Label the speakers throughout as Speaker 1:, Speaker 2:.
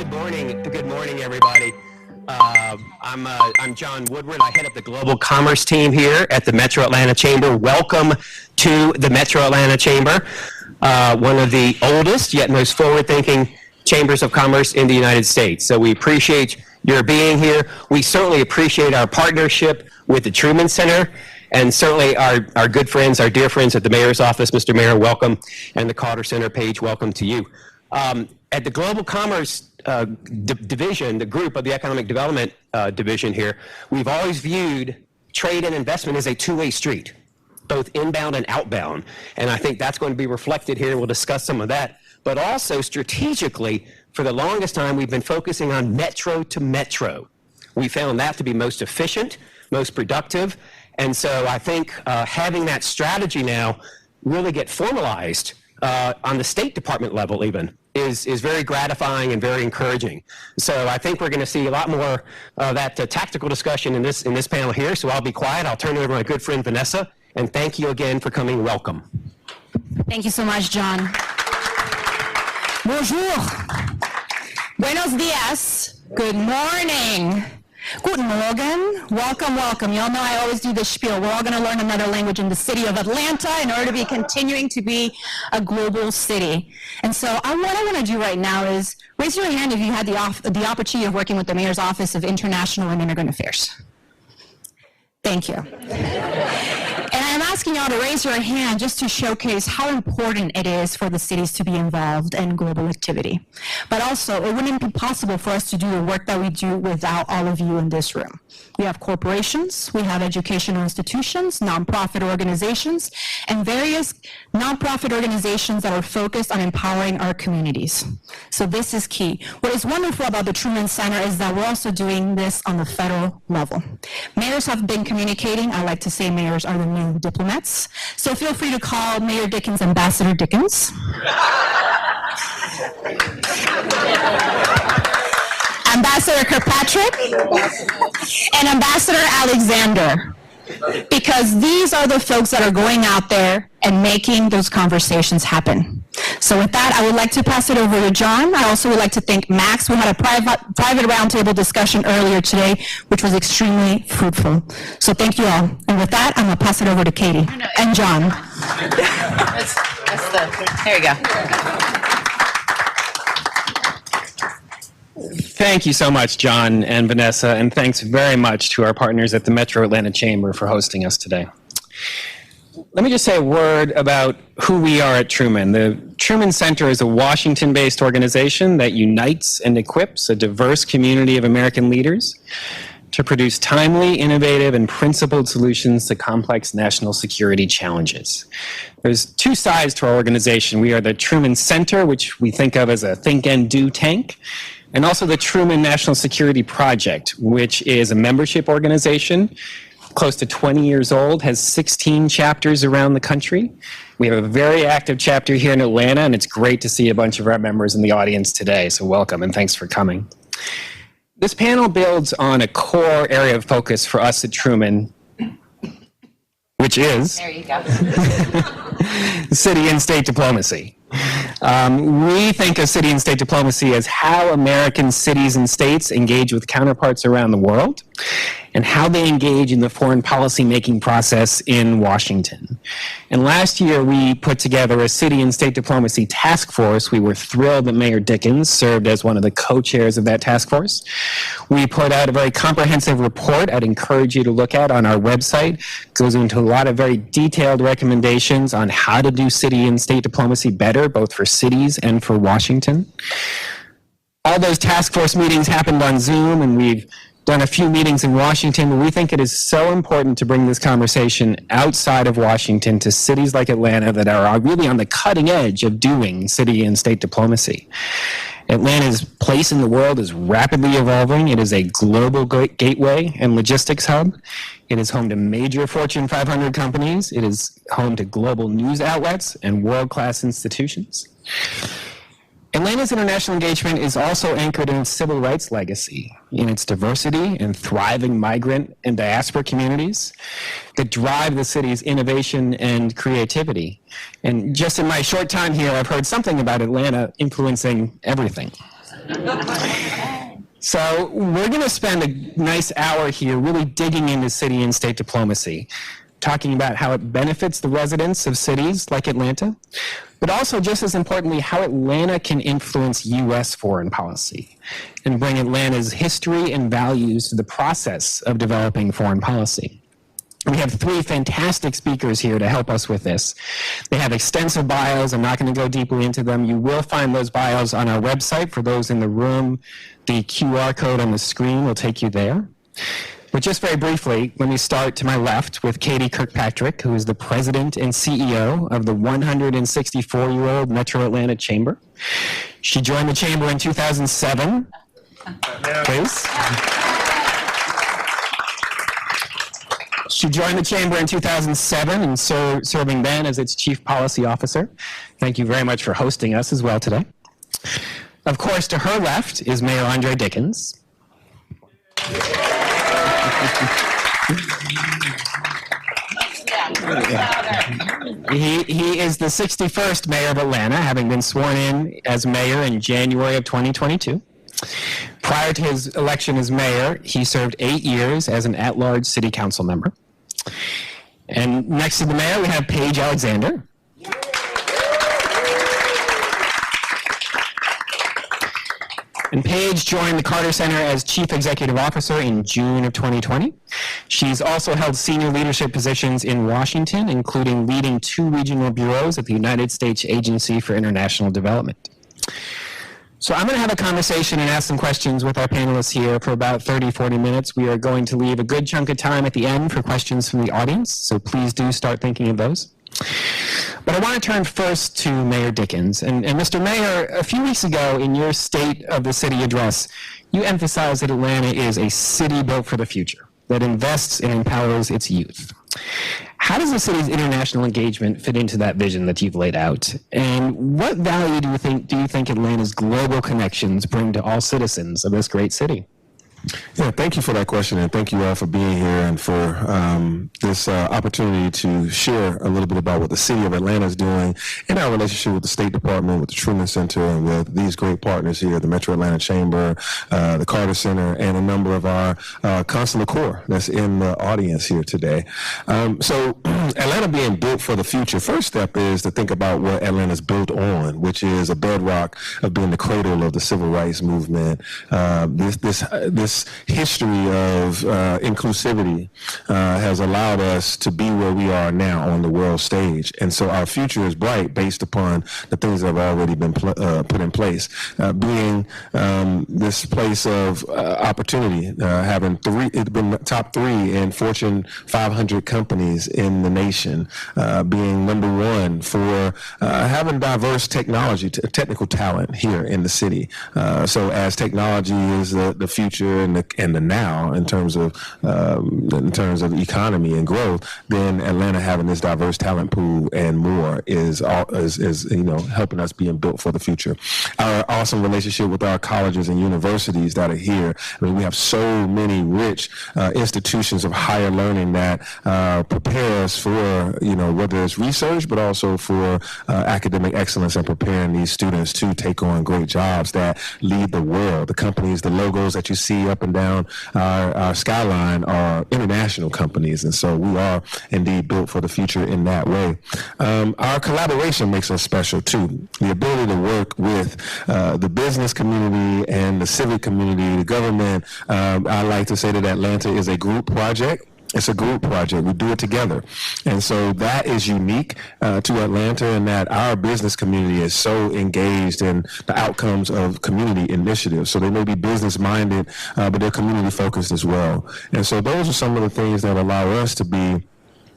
Speaker 1: Good morning, everybody. I'm John Woodward. I head up the Global Commerce team here at the Metro Atlanta Chamber. Welcome to the Metro Atlanta Chamber, one of the oldest yet most forward-thinking chambers of commerce in the United States. So we appreciate your being here. We certainly appreciate our partnership with the Truman Center, and certainly our good friends, our dear friends at the Mayor's office. Mr. Mayor, welcome, and the Carter Center, Paige, welcome to you. At the Global Commerce division, the group of the Economic Development division here, we've always viewed trade and investment as a two-way street, both inbound and outbound. And I think that's going to be reflected here. We'll discuss some of that. But also strategically, for the longest time, we've been focusing on metro to metro. We found that to be most efficient, most productive. And so I think having that strategy now really get formalized on the State Department level even is very gratifying and very encouraging. So I think we're going to see a lot more of that tactical discussion in this panel here. So I'll be quiet. I'll turn it over to my good friend Vanessa, and thank you again for coming. Welcome.
Speaker 2: Thank you so much, John. Bonjour. Buenos dias. Good morning. Guten Morgen. Welcome, welcome. Y'all know I always do this spiel. We're all going to learn another language in the city of Atlanta in order to be continuing to be a global city. And so what I want to do right now is raise your hand if you had the opportunity of working with the Mayor's Office of International and Immigrant Affairs. Thank you. And I'm asking y'all to raise your hand just to showcase how important it is for the cities to be involved in global activity. But also, it wouldn't be possible for us to do the work that we do without all of you in this room. We have corporations, we have educational institutions, nonprofit organizations, and various nonprofit organizations that are focused on empowering our communities. So this is key. What is wonderful about the Truman Center is that we're also doing this on the federal level. Mayors have been communicating. I like to say mayors are the new diplomats. So feel free to call Mayor Dickens Ambassador Dickens. Ambassador Kirkpatrick, and Ambassador Alexander, because these are the folks that are going out there and making those conversations happen. So with that, I would like to pass it over to John. I also would like to thank Max. We had a private roundtable discussion earlier today, which was extremely fruitful. So thank you all. And with that, I'm going to pass it over to Katie and John.
Speaker 3: There you go.
Speaker 4: Thank you so much, John and Vanessa, and thanks very much to our partners at the Metro Atlanta Chamber for hosting us today. Let me just say a word about who we are at Truman. The Truman Center is a Washington-based organization that unites and equips a diverse community of American leaders to produce timely, innovative, and principled solutions to complex national security challenges. There's two sides to our organization. We are the Truman Center, which we think of as a think and do tank, and also the Truman National Security Project, which is a membership organization, close to 20 years old, has 16 chapters around the country. We have a very active chapter here in Atlanta, and it's great to see a bunch of our members in the audience today, so welcome and thanks for coming. This panel builds on a core area of focus for us at Truman, which is
Speaker 3: There you go.
Speaker 4: city and state diplomacy. We think of city and state diplomacy as how American cities and states engage with counterparts around the world and how they engage in the foreign policy making process in Washington. And last year we put together a city and state diplomacy task force. We were thrilled that Mayor Dickens served as one of the co-chairs of that task force. We put out a very comprehensive report I'd encourage you to look at on our website. It goes into a lot of very detailed recommendations on how to do city and state diplomacy better, both for cities and for Washington. All those task force meetings happened on Zoom, and we've done a few meetings in Washington, but we think it is so important to bring this conversation outside of Washington to cities like Atlanta that are really on the cutting edge of doing city and state diplomacy. Atlanta's place in the world is rapidly evolving. It is a global gateway and logistics hub. It is home to major Fortune 500 companies. It is home to global news outlets and world-class institutions. Atlanta's international engagement is also anchored in its civil rights legacy, in its diversity and thriving migrant and diaspora communities that drive the city's innovation and creativity. And just in my short time here, I've heard something about Atlanta influencing everything. So we're going to spend a nice hour here really digging into city and state diplomacy, talking about how it benefits the residents of cities like Atlanta, but also just as importantly, how Atlanta can influence U.S. foreign policy and bring Atlanta's history and values to the process of developing foreign policy. We have three fantastic speakers here to help us with this. They have extensive bios. I'm not going to go deeply into them. You will find those bios on our website. For those in the room, the QR code on the screen will take you there. But just very briefly, let me start to my left with Katie Kirkpatrick, who is the president and CEO of the 164-year-old Metro Atlanta Chamber. She joined the chamber in 2007. Please. She joined the chamber in 2007 and serving then as its chief policy officer. Thank you very much for hosting us as well today. Of course, to her left is Mayor Dickens. He is the 61st mayor of Atlanta, having been sworn in as mayor in January of 2022. Prior to his election as mayor, he served 8 years as an at-large city council member. And next to the mayor, we have Paige Alexander. And Paige joined the Carter Center as Chief Executive Officer in June of 2020. She's also held senior leadership positions in Washington, including leading 2 regional bureaus at the United States Agency for International Development. So I'm going to have a conversation and ask some questions with our panelists here for about 30, 40 minutes. We are going to leave a good chunk of time at the end for questions from the audience, so please do start thinking of those. But I want to turn first to Mayor Dickens. And Mr. Mayor, a few weeks ago in your State of the City address, you emphasized that Atlanta is a city built for the future, that invests and empowers its youth. How does the city's international engagement fit into that vision that you've laid out? And what value do you think Atlanta's global connections bring to all citizens of this great city?
Speaker 5: Yeah, thank you for that question, and thank you all for being here and for this opportunity to share a little bit about what the city of Atlanta is doing in our relationship with the State Department, with the Truman Center, and with these great partners here, the Metro Atlanta Chamber, the Carter Center, and a number of our consular corps that's in the audience here today. So Atlanta being built for the future, first step is to think about what Atlanta's built on, which is a bedrock of being the cradle of the civil rights movement. This history of inclusivity has allowed us to be where we are now on the world stage. And so our future is bright based upon the things that have already been put in place. Being this place of opportunity, having it's been top 3 in Fortune 500 companies in the nation, being number 1 for having diverse technical talent here in the city. So as technology is the future and the now in terms of economy and growth, then Atlanta having this diverse talent pool and more is helping us being built for the future. Our awesome relationship with our colleges and universities that are here. I mean, we have so many rich institutions of higher learning that prepare us for whether it's research, but also for academic excellence and preparing these students to take on great jobs that lead the world. The companies, the logos that you see up and down our skyline are international companies, and so we are indeed built for the future in that way. Our collaboration makes us special too. The ability to work with the business community and the civic community, the government. I like to say that Atlanta is a group project. It's a group project. We do it together. And so that is unique to Atlanta, in that our business community is so engaged in the outcomes of community initiatives. So they may be business minded, but they're community focused as well. And so those are some of the things that allow us to be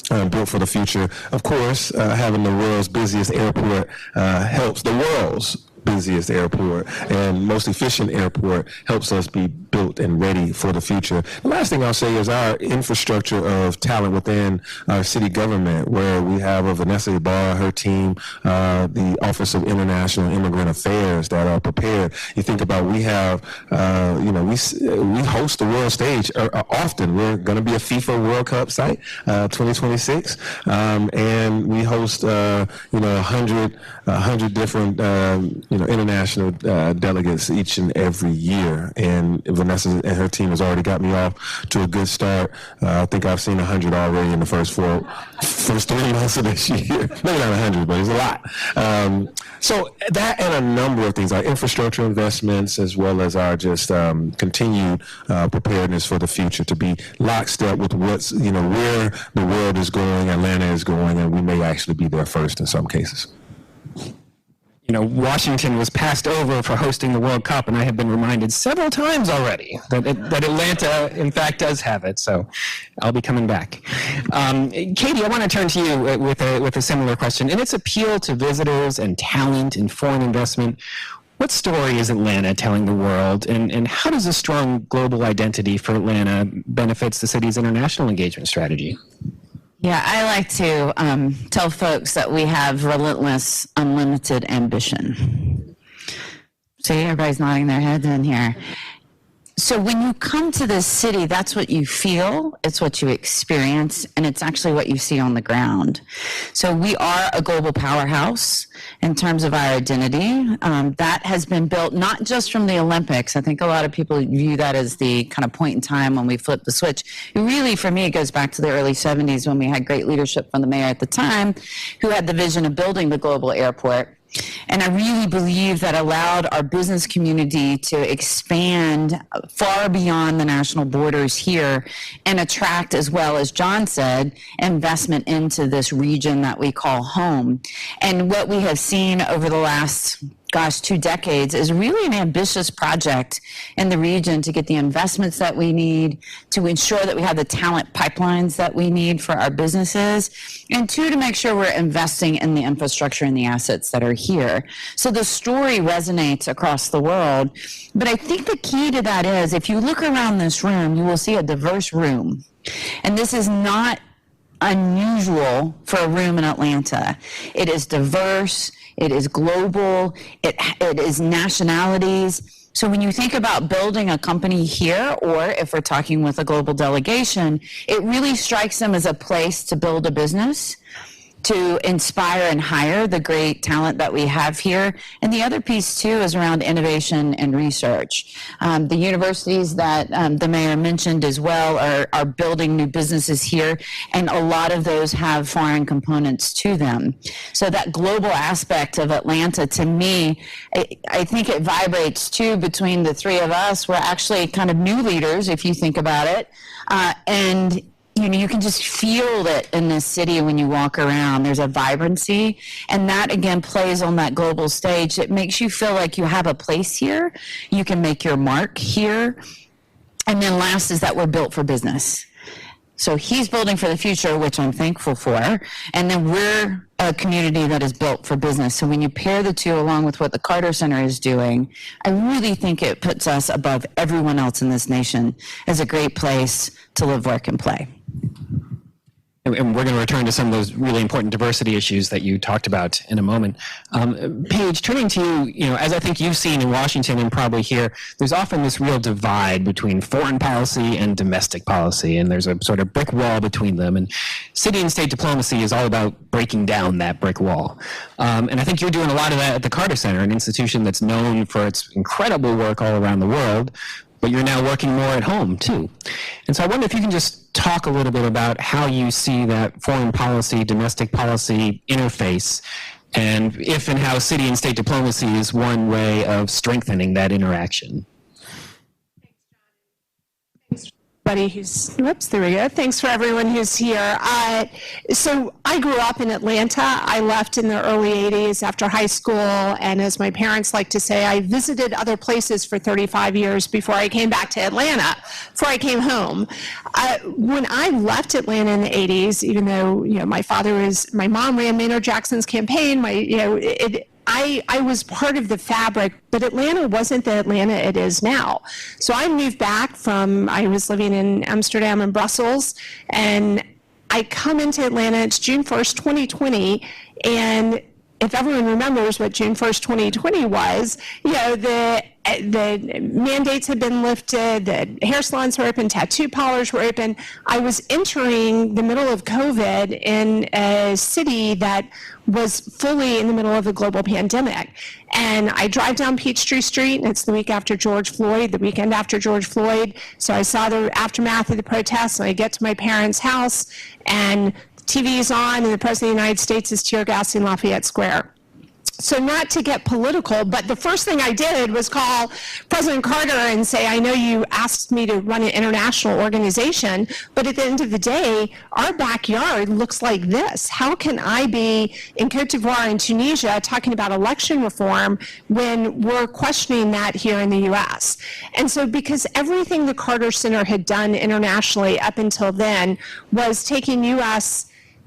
Speaker 5: built for the future. Of course, having the world's busiest airport helps. The world's busiest airport and most efficient airport helps us be built and ready for the future. The last thing I'll say is our infrastructure of talent within our city government, where we have Vanessa Ibarra, her team, the Office of International Immigrant Affairs that are prepared. You think about, we have, we host the world stage often. We're going to be a FIFA World Cup site, 2026, and we host, 100 different international delegates each and every year. And Vanessa and her team has already got me off to a good start. I think I've seen 100 already in the first 3 months of this year. Maybe not 100, but it's a lot. So that and a number of things, our infrastructure investments, as well as our just continued preparedness for the future, to be lockstep with what's, where the world is going, Atlanta is going, and we may actually be there first in some cases.
Speaker 4: Washington was passed over for hosting the World Cup, and I have been reminded several times already that Atlanta, in fact, does have it. So I'll be coming back. Katie, I want to turn to you with a similar question. In its appeal to visitors and talent and foreign investment, what story is Atlanta telling the world, and how does a strong global identity for Atlanta benefits the city's international engagement strategy?
Speaker 3: Yeah, I like to tell folks that we have relentless, unlimited ambition. See, everybody's nodding their heads in here. So when you come to this city, that's what you feel, it's what you experience, and it's actually what you see on the ground. So we are a global powerhouse in terms of our identity. That has been built not just from the Olympics. I think a lot of people view that as the kind of point in time when we flipped the switch. It really, for me, it goes back to the early 70s when we had great leadership from the mayor at the time, who had the vision of building the global airport. And I really believe that allowed our business community to expand far beyond the national borders here and attract, as well as John said, investment into this region that we call home. And what we have seen over the last 2 decades is really an ambitious project in the region to get the investments that we need, to ensure that we have the talent pipelines that we need for our businesses, and 2, to make sure we're investing in the infrastructure and the assets that are here. So the story resonates across the world. But I think the key to that is, if you look around this room, you will see a diverse room. And this is not unusual for a room in Atlanta. It is diverse. It is global, it is nationalities. So when you think about building a company here, or if we're talking with a global delegation, it really strikes them as a place to build a business, to inspire and hire the great talent that we have here. And the other piece, too, is around innovation and research. The universities that the mayor mentioned as well are building new businesses here, and a lot of those have foreign components to them. So that global aspect of Atlanta, to me, I think it vibrates, too, between the three of us. We're actually kind of new leaders, if you think about it. And you can just feel it in this city when you walk around. There's a vibrancy, and that, again, plays on that global stage. It makes you feel like you have a place here. You can make your mark here. And then last is that we're built for business. So he's building for the future, which I'm thankful for. And then we're a community that is built for business. So when you pair the two along with what the Carter Center is doing, I really think it puts us above everyone else in this nation as a great place to live, work, and play.
Speaker 4: And we're going to return to some of those really important diversity issues that you talked about in a moment. Paige, turning to you, as I think you've seen in Washington and probably here, there's often this real divide between foreign policy and domestic policy, and there's a sort of brick wall between them. And city and state diplomacy is all about breaking down that brick wall. And I think you're doing a lot of that at the Carter Center, an institution that's known for its incredible work all around the world, but you're now working more at home, too. And so I wonder if you can just talk a little bit about how you see that foreign policy, domestic policy interface, and if and how city and state diplomacy is one way of strengthening that interaction.
Speaker 6: There we go. Thanks for everyone who's here. So I grew up in Atlanta. I left in the early 80s after high school, and as my parents like to say, I visited other places for 35 years before I came back to Atlanta, before I came home. When I left Atlanta in the 80s, even though my mom ran Maynard Jackson's campaign, I was part of the fabric, but Atlanta wasn't the Atlanta it is now. So I moved back I was living in Amsterdam and Brussels, and I come into Atlanta, it's June 1st, 2020, and if everyone remembers what June 1st, 2020 was, the mandates had been lifted, the hair salons were open, tattoo parlors were open. I was entering the middle of COVID in a city that was fully in the middle of a global pandemic. And I drive down Peachtree Street, and it's the weekend after George Floyd. So I saw the aftermath of the protests, and I get to my parents' house, and TV is on, and the President of the United States is tear gassing Lafayette Square. So not to get political, but the first thing I did was call President Carter and say, I know you asked me to run an international organization, but at the end of the day, our backyard looks like this. How can I be in Cote d'Ivoire and Tunisia talking about election reform when we're questioning that here in the U.S.? And so because everything the Carter Center had done internationally up until then was taking U.S.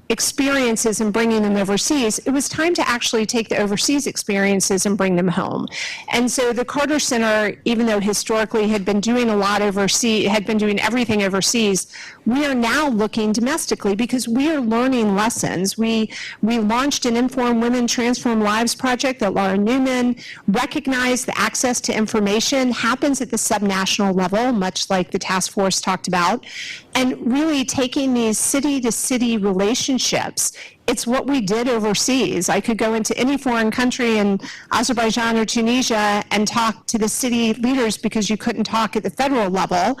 Speaker 6: experiences and bringing them overseas, it was time to actually take the overseas experiences and bring them home. And so the Carter Center, even though historically had been doing a lot overseas, had been doing everything overseas, we are now looking domestically because we are learning lessons. We launched an Inform Women, Transform Lives project that Laura Newman recognized the access to information happens at the subnational level, much like the task force talked about, and really taking these city-to-city relationships. It's what we did overseas. I could go into any foreign country in Azerbaijan or Tunisia and talk to the city leaders because you couldn't talk at the federal level.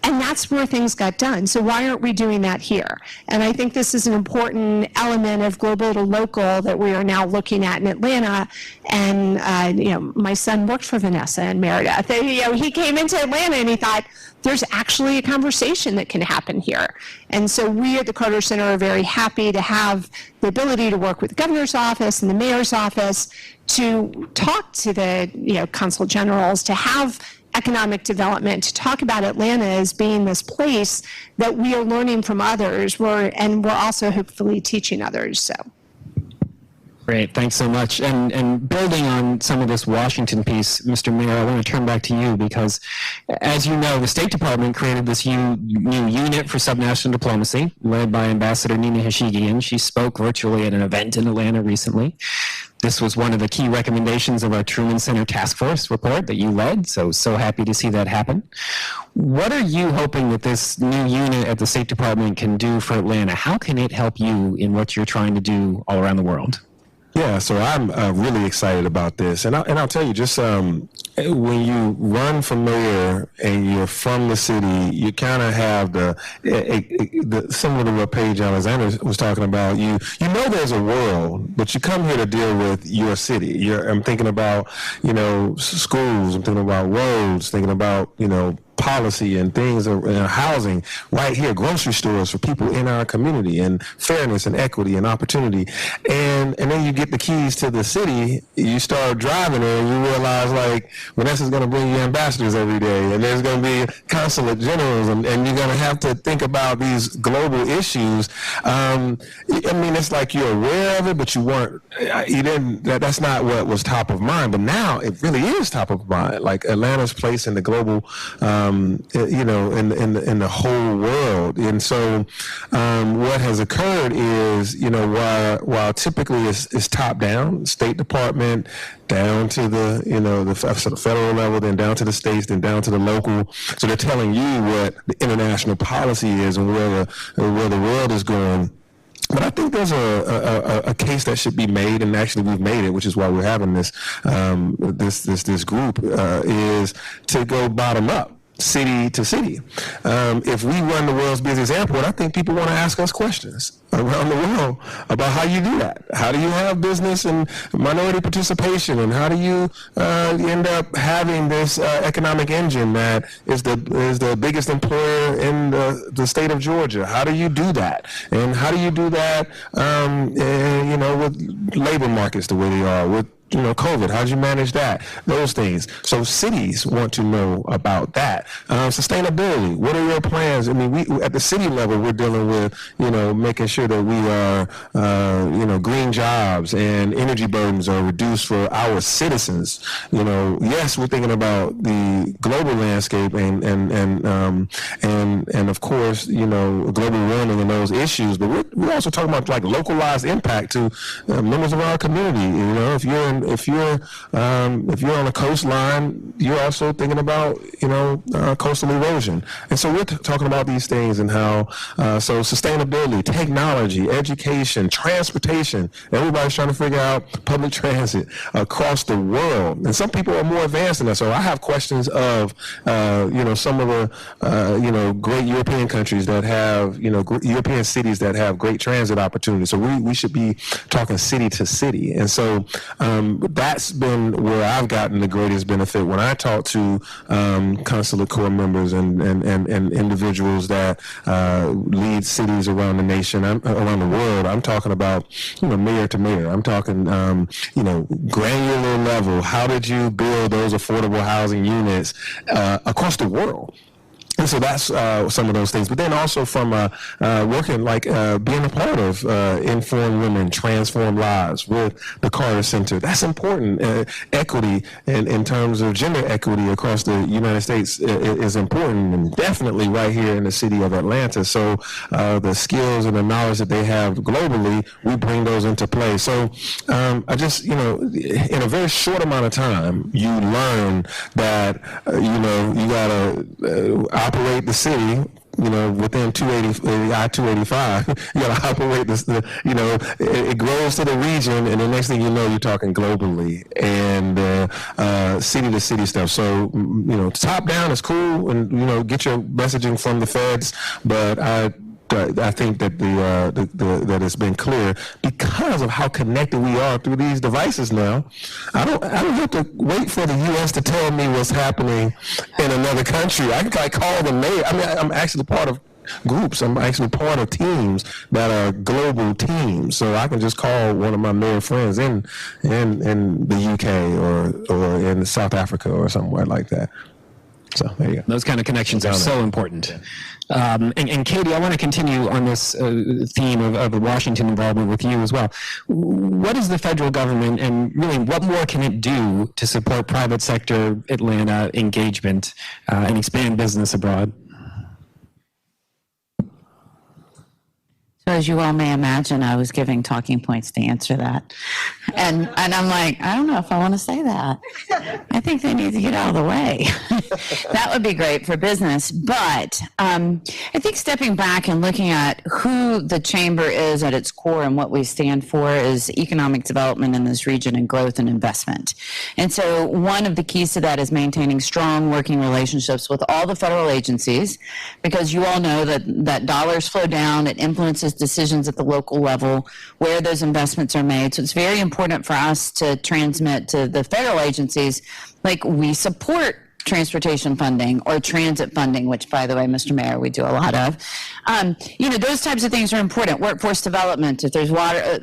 Speaker 6: And that's where things got done. So why aren't we doing that here? And I think this is an important element of global to local that we are now looking at in Atlanta. And my son worked for Vanessa and Meredith. He came into Atlanta and he thought, there's actually a conversation that can happen here. And so we at the Carter Center are very happy to have the ability to work with the governor's office and the mayor's office to talk to the consul generals, to have economic development, to talk about Atlanta as being this place that we are learning from others, and we're also hopefully teaching others. So.
Speaker 4: Great, thanks so much. And building on some of this Washington piece, Mr. Mayor, I want to turn back to you because, as you know, the State Department created this new unit for subnational diplomacy led by Ambassador Nina Hashigian. She spoke virtually at an event in Atlanta recently. This was one of the key recommendations of our Truman Center task force report that you led, so happy to see that happen. What are you hoping that this new unit at the State Department can do for Atlanta? How can it help you in what you're trying to do all around the world?
Speaker 5: Yeah, so I'm really excited about this, and I'll tell you, just when you run for mayor and you're from the city, you kind of have the similar to what Paige Alexander was talking about. You know there's a world, but you come here to deal with your city. I'm thinking about schools. I'm thinking about roads. Thinking about policy and things, housing right here, grocery stores for people in our community, and fairness and equity and opportunity. And then you get the keys to the city, you start driving there, and you realize, like, Vanessa's going to bring you ambassadors every day, and there's going to be consulate generals, and you're going to have to think about these global issues. It's like you're aware of it, but that's not what was top of mind. But now it really is top of mind, like Atlanta's place in the global in the whole world. And so what has occurred is, while typically it's top down, State Department down to the federal level, then down to the states, then down to the local. So they're telling you what the international policy is and where the world is going. But I think there's a case that should be made, and actually we've made it, which is why we're having this group, is to go bottom up, city to city. If we run the world's busiest airport, I think people want to ask us questions around the world about how you do that. How do you have business and minority participation, and how do you end up having this economic engine that is the biggest employer in the state of Georgia? How do you do that? And how do you do that with labor markets the way they are, with COVID? How did you manage that? Those things. So cities want to know about that. Sustainability. What are your plans? I mean, we at the city level, we're dealing with, making sure that we are, green jobs and energy burdens are reduced for our citizens. Yes, we're thinking about the global landscape and of course, global warming and those issues, but we're also talking about like localized impact to members of our community. If you're on a coastline, you're also thinking about coastal erosion, and so we're talking about these things and how so sustainability, technology, education, transportation. Everybody's trying to figure out public transit across the world, and some people are more advanced than us. So I have questions of some of the great European countries that have European cities that have great transit opportunities. So we should be talking city to city, and so that's been where I've gotten the greatest benefit when I talk to consulate corps members and individuals that lead cities around the nation, around the world. I'm talking about mayor to mayor. I'm talking granular level. How did you build those affordable housing units across the world? And so that's some of those things. But then also from working, being a part of Informed Women, Transform Lives with the Carter Center. That's important. Equity in terms of gender equity across the United States is important, and definitely right here in the city of Atlanta. So the skills and the knowledge that they have globally, we bring those into play. So I just, in a very short amount of time, you learn that, you got to operate the city, within I-285, you got to operate this, it grows to the region, and the next thing you know, you're talking globally and city to city stuff. So, top down is cool, and, get your messaging from the feds, but I think that that it's been clear because of how connected we are through these devices now. I don't have to wait for the U.S. to tell me what's happening in another country. I can call the mayor. I mean, I'm actually part of groups. I'm actually part of teams that are global teams. So I can just call one of my mayor friends in the UK or in South Africa or somewhere like that. So there you go.
Speaker 4: Those kind of connections are so important. And Katie, I want to continue on this theme of the Washington involvement with you as well. What is the federal government, and really what more can it do to support private sector Atlanta engagement and expand business abroad?
Speaker 3: So as you all may imagine, I was giving talking points to answer that. And I'm like, I don't know if I want to say that. I think they need to get out of the way. That would be great for business. But I think stepping back and looking at who the chamber is at its core and what we stand for is economic development in this region and growth and investment. And so one of the keys to that is maintaining strong working relationships with all the federal agencies, because you all know that dollars flow down, it influences decisions at the local level where those investments are made. So it's very important for us to transmit to the federal agencies, like, we support transportation funding or transit funding, which, by the way, Mr. Mayor, we do a lot of. Those types of things are important. Workforce development, if there's water,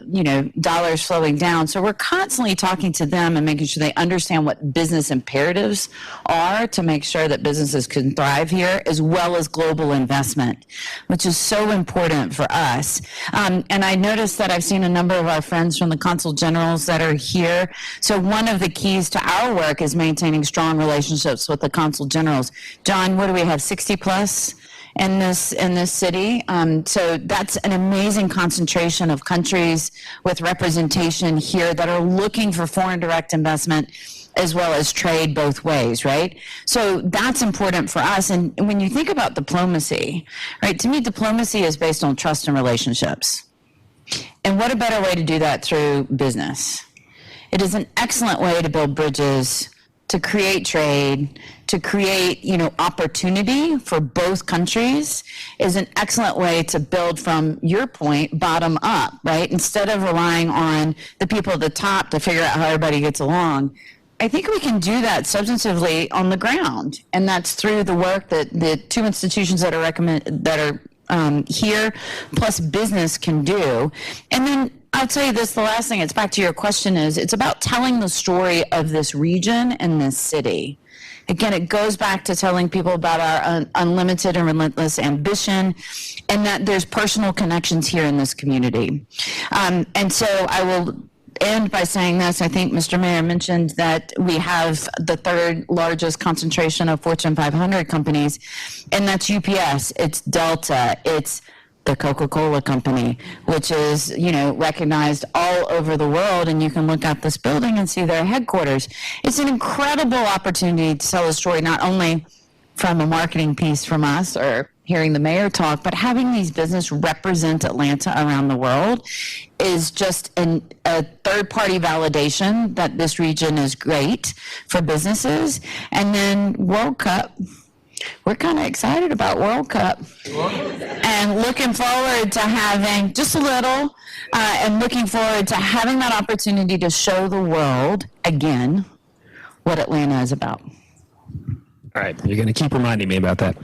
Speaker 3: dollars flowing down. So we're constantly talking to them and making sure they understand what business imperatives are to make sure that businesses can thrive here, as well as global investment, which is so important for us. And I noticed that I've seen a number of our friends from the consul generals that are here. So one of the keys to our work is maintaining strong relationships with the consul generals. John, what do we have, 60 plus in this city? So that's an amazing concentration of countries with representation here that are looking for foreign direct investment as well as trade both ways, right? So that's important for us. And when you think about diplomacy, right, to me, diplomacy is based on trust and relationships. And what a better way to do that through business? It is an excellent way to build bridges, to create trade, to create, opportunity for both countries, is an excellent way to build, from your point, bottom up, right? Instead of relying on the people at the top to figure out how everybody gets along. I think we can do that substantively on the ground, and that's through the work that the two institutions that are here plus business can do. And then I'll tell you this, the last thing, it's back to your question, is it's about telling the story of this region and this city. Again, it goes back to telling people about our unlimited and relentless ambition, and that there's personal connections here in this community. And so I will end by saying this. I think Mr. Mayor mentioned that we have the third largest concentration of Fortune 500 companies, and that's UPS, it's Delta, it's the Coca-Cola company, which is, recognized all over the world, and you can look at this building and see their headquarters. It's an incredible opportunity to tell a story, not only from a marketing piece from us or hearing the mayor talk, but having these businesses represent Atlanta around the world is just a third-party validation that this region is great for businesses. And then World Cup. We're kind of excited about World Cup and looking forward to having just a little and looking forward to having that opportunity to show the world again what Atlanta is about.
Speaker 4: All right, you're going to keep reminding me about that.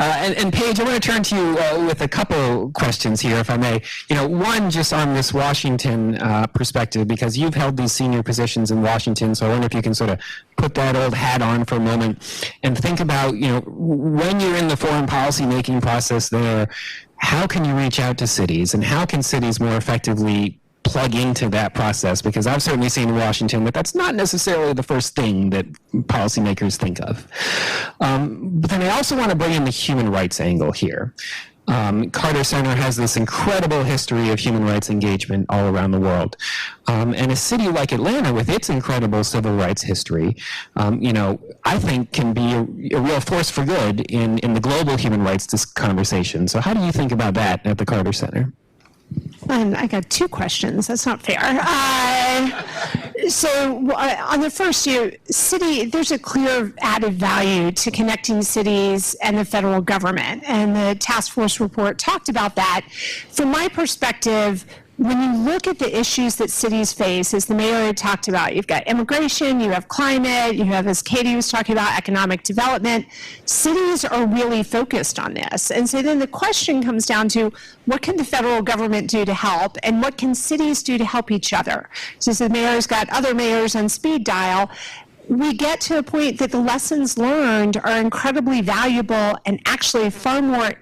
Speaker 4: And Paige, I want to turn to you with a couple questions here, if I may. One just on this Washington perspective, because you've held these senior positions in Washington, so I wonder if you can sort of put that old hat on for a moment and think about, when you're in the foreign policy making process there, how can you reach out to cities, and how can cities more effectively plug into that process? Because I've certainly seen in Washington that that's not necessarily the first thing that policymakers think of. But then I also want to bring in the human rights angle here. Carter Center has this incredible history of human rights engagement all around the world. And a city like Atlanta, with its incredible civil rights history, I think can be a real force for good in the global human rights conversation. So how do you think about that at the Carter Center?
Speaker 6: I got two questions. That's not fair. So on the first, city, there's a clear added value to connecting cities and the federal government, and the task force report talked about that. From my perspective, when you look at the issues that cities face, as the mayor had talked about, you've got immigration, you have climate, you have, as Katie was talking about, economic development. Cities are really focused on this. And so then the question comes down to, what can the federal government do to help, and what can cities do to help each other? So the mayor's got other mayors on speed dial. We get to a point that the lessons learned are incredibly valuable and actually far more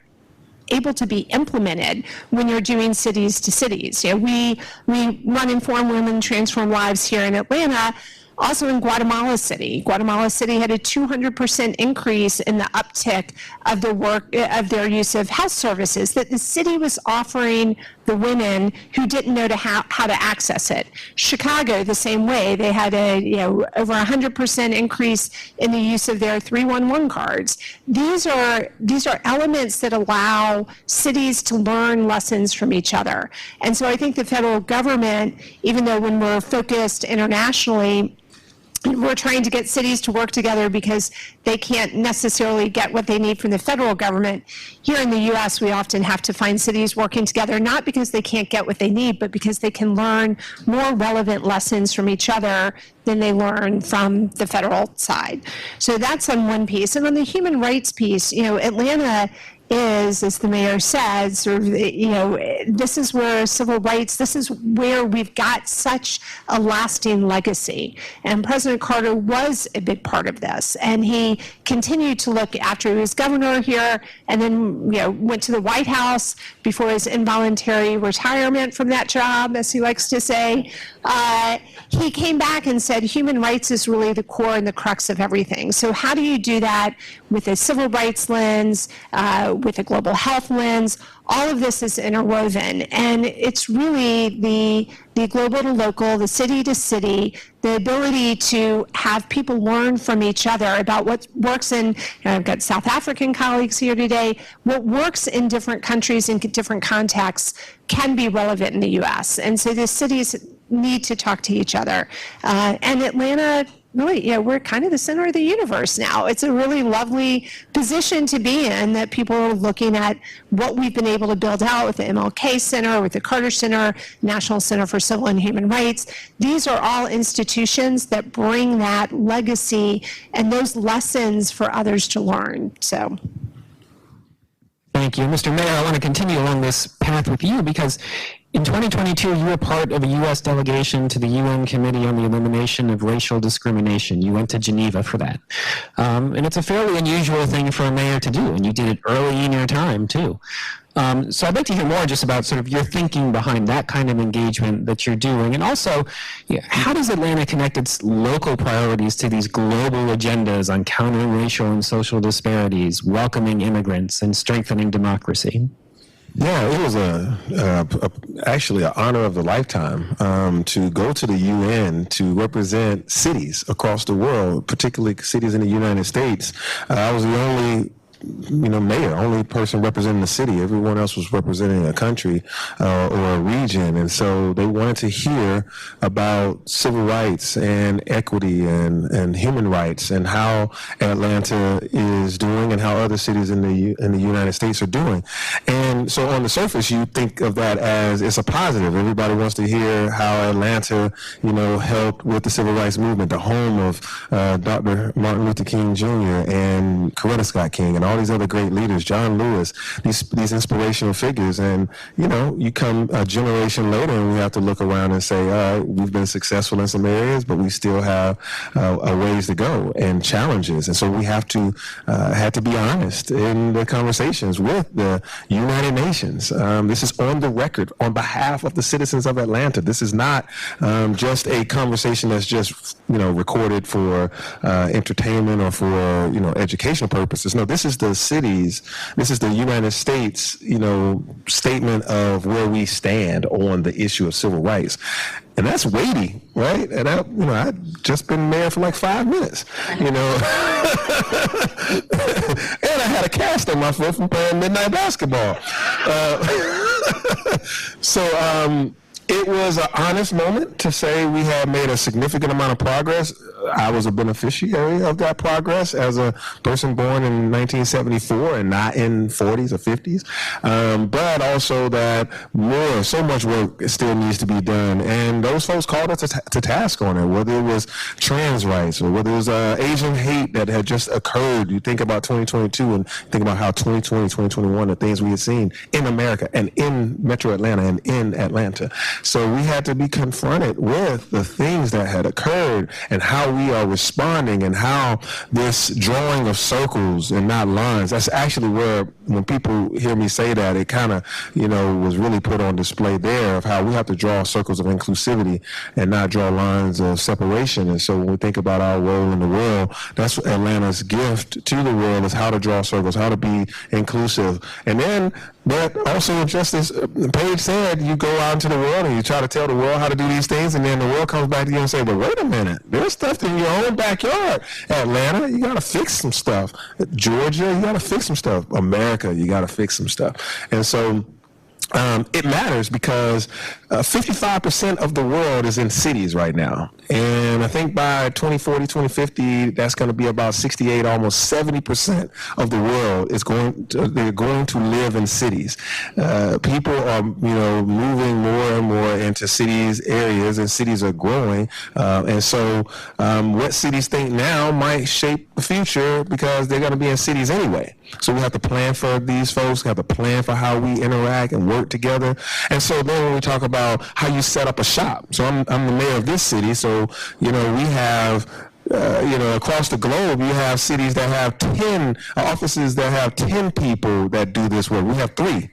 Speaker 6: able to be implemented when you're doing cities to cities. We run Inform Women, Transform Lives here in Atlanta, also in Guatemala City. Guatemala City had a 200% increase in the uptick of of their use of health services that the city was offering the women who didn't know how to access it. Chicago, the same way, they had over 100% increase in the use of their 311 cards. These are elements that allow cities to learn lessons from each other. And so I think the federal government, even though when we're focused internationally, we're trying to get cities to work together because they can't necessarily get what they need from the federal government. Here in the U.S., we often have to find cities working together, not because they can't get what they need, but because they can learn more relevant lessons from each other than they learn from the federal side. So that's on one piece. And on the human rights piece, Atlanta is, as the mayor said, this is where civil rights, this is where we've got such a lasting legacy. And President Carter was a big part of this. And he continued to look after he was governor here, and then went to the White House before his involuntary retirement from that job, as he likes to say. He came back and said human rights is really the core and the crux of everything. So how do you do that with a civil rights lens, with a global health lens? All of this is interwoven, and it's really the global to local, the city to city, the ability to have people learn from each other about what works in, I've got South African colleagues here today, what works in different countries in different contexts can be relevant in the U.S. And so the cities need to talk to each other. And Atlanta, really, we're kind of the center of the universe now. It's a really lovely position to be in, that people are looking at what we've been able to build out with the MLK Center, with the Carter Center, National Center for Civil and Human Rights. These are all institutions that bring that legacy and those lessons for others to learn. So.
Speaker 4: Thank Thank you. Mr. Mayor, I want to continue along this path with you because in 2022, you were part of a U.S. delegation to the UN Committee on the Elimination of Racial Discrimination. You went to Geneva for that. And it's a fairly unusual thing for a mayor to do, and you did it early in your time, too. So I'd like to hear more just about sort of your thinking behind that kind of engagement that you're doing. And also, how does Atlanta connect its local priorities to these global agendas on countering racial and social disparities, welcoming immigrants, and strengthening democracy?
Speaker 5: Yeah, it was actually an honor of the lifetime to go to the UN to represent cities across the world, particularly cities in the United States. I was the only mayor, only person representing the city. Everyone else was representing a country or a region. And so they wanted to hear about civil rights and equity and human rights and how Atlanta is doing and how other cities in the United States are doing. And so on the surface, you think of that as it's a positive. Everybody wants to hear how Atlanta, helped with the civil rights movement, the home of Dr. Martin Luther King Jr. and Coretta Scott King and all these other great leaders, John Lewis, these inspirational figures. And, you come a generation later and we have to look around and say, all right, we've been successful in some areas, but we still have a ways to go and challenges. And so we had to be honest in the conversations with the United Nations. This is on the record on behalf of the citizens of Atlanta. This is not just a conversation that's just, recorded for entertainment or for, educational purposes. No, this is the United States, statement of where we stand on the issue of civil rights. And that's weighty, right? And I've just been mayor for like 5 minutes, And I had a cast on my foot from playing midnight basketball. It was an honest moment to say we had made a significant amount of progress. I was a beneficiary of that progress as a person born in 1974 and not in 40s or 50s. But also that so much work still needs to be done. And those folks called us to task on it, whether it was trans rights or whether it was Asian hate that had just occurred. You think about 2022 and think about how 2020, 2021, the things we had seen in America and in Metro Atlanta and in Atlanta. So we had to be confronted with the things that had occurred and how we are responding and how this drawing of circles and not lines, that's actually where, when people hear me say that, it kind of, was really put on display there of how we have to draw circles of inclusivity and not draw lines of separation. And so when we think about our role in the world, that's Atlanta's gift to the world, is how to draw circles, how to be inclusive. And then, but also just as Paige said, you go out into the world and you try to tell the world how to do these things, and then the world comes back to you and say, but wait a minute, there's stuff in your own backyard. Atlanta, you got to fix some stuff. Georgia, you got to fix some stuff. America, you got to fix some stuff. And so it matters because 55% of the world is in cities right now. And I think by 2040, 2050, that's going to be about 68, almost 70% of the world they're going to live in cities. People are, moving more and more into cities, areas, and cities are growing. And so what cities think now might shape the future because they're going to be in cities anyway. So we have to plan for these folks, we have to plan for how we interact and work together. And so then when we talk about how you set up a shop, so I'm the mayor of this city, so, we have across the globe, you have cities that have 10 offices that have 10 people that do this work. We have 3